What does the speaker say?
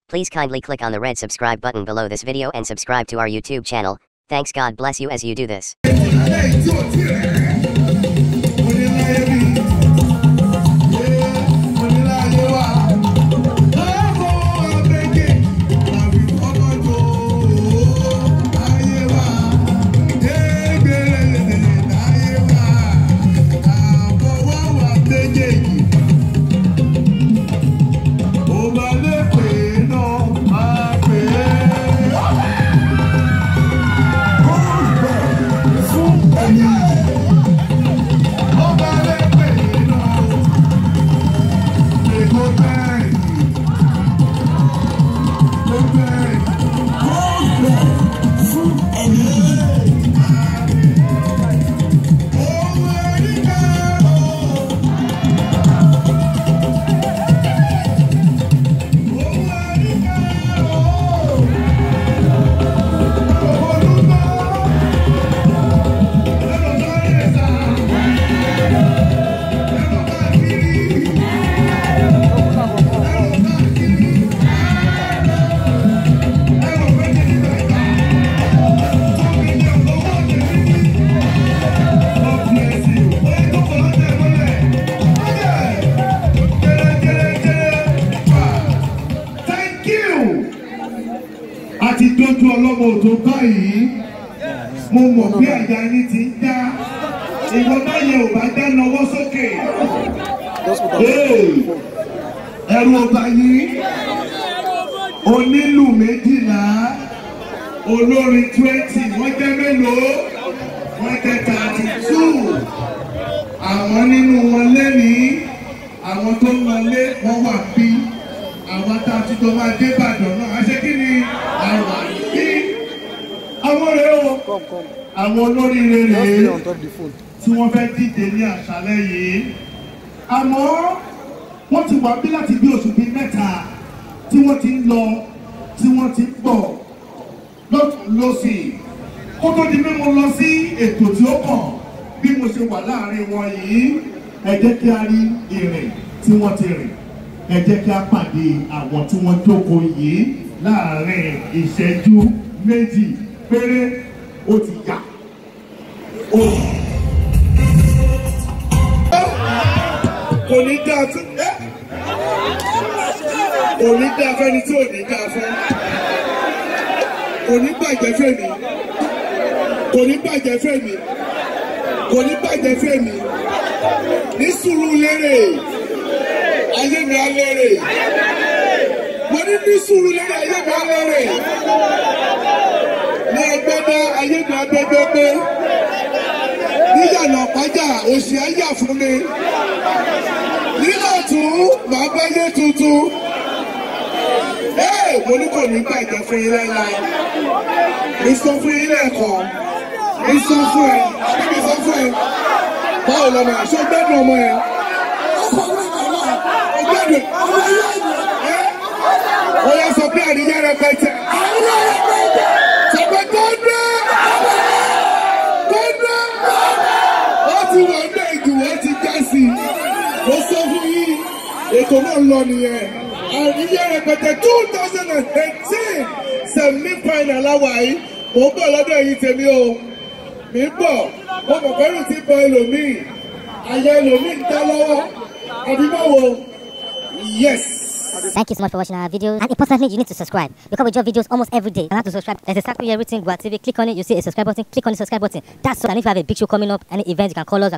Please kindly click on the red subscribe button below this video and subscribe to our YouTube channel. Thanks, God bless you as you do this. Àti dójú ọlọ́mọ tó báyìí, mo mọ̀ bí àyà yín ti ń dá. Ìwọ báyẹ̀ ò bá dá lọ́wọ́ sókè. Ẹ̀rù ọba yìí, onílù 12, olórin 20, wọ́n jẹ́ mélòó? Wọ́n jẹ́ 32. Àwọn nínú wọn lẹ́nìí, àwọn tó ń wọlé wọ́n wà bí. Àwọn tá a ti tó máa dé Ìbàdàn náà, a ṣe kí ni àwà bí? Àwọn rèé o, àwọn olóríire rèé tí wọ́n fẹ́ dìde ní àṣálẹ́ yìí. Àmọ́ wọ́n ti wà bí láti bí oṣù bíi 3 tí wọ́n ti ń lọ, tí wọ́n ti ń bọ̀ lọ́tùn lósì. Kó tó di pé mo lọ sí ètò tí ó kàn bí mo ṣe wà láàrin wọn yìí, ẹ jẹ́ kí a rí ìrìn tí wọ́n ti rìn. Ẹ jẹ́ kí a pàdé àwọn tí wọ́n jókòó yìí láàrin ìṣẹ́jú 2 péré ó ti yà. Kò ní dáa fún kò ní dáa fẹ́ni tí ò ní dáa fún. Kò ní bàjẹ́ fẹ́mi. Kò ní bàjẹ́ fẹ́mi. Kò ní bàjẹ́ fẹ́mi. Ní Sùúrùlérè. Ayé mi á lérè. Mo ní Sùúrùlérè ayé mi á lérè. Ní Ẹgbẹ́dá ayé mi á gbẹgbẹgbẹ. Ní Ìyànà Ìpájà òṣì á yà fún mi. Ní Ọ̀tún màá bẹ́yẹ tuntun. Mo ní kò ní bàjẹ́ fún yín láíláí. Mi sọ fún yín lẹ́ẹ̀kan. Mi sọ fún ẹ. Àbí mi sọ fún ẹ. Báwo lọmọ ẹ̀ ṣó gbẹ́dùn ọmọ ẹ̀? Ó yẹ sọ pé àríyá rẹpẹtẹ. Sọ pé gómìnà. Ó ti wà ní ìdùnnú ti já sí i. Mo sọ fún yín, ètò náà lọ nìyẹn. Àríyá rẹpẹtẹ 2018 semi-final láwàáyí. Mo ń bọ̀ lọ́dọ̀ yìí tèmi o. Mi ń bọ̀, mo mọ̀ pẹ́rù ti bọ ẹlòmíì. Àyà ẹlòmíì ń dá lọ́wọ́. Àbí báwo? Yes. Thank you so much for watching our videos. And importantly, you need to subscribe because we drop videos almost every day. And how to subscribe? There's exactly everything. Gua TV. Click on it. You see a subscribe button. Click on the subscribe button. That's so. And if you have a big show coming up, any event, you can call us.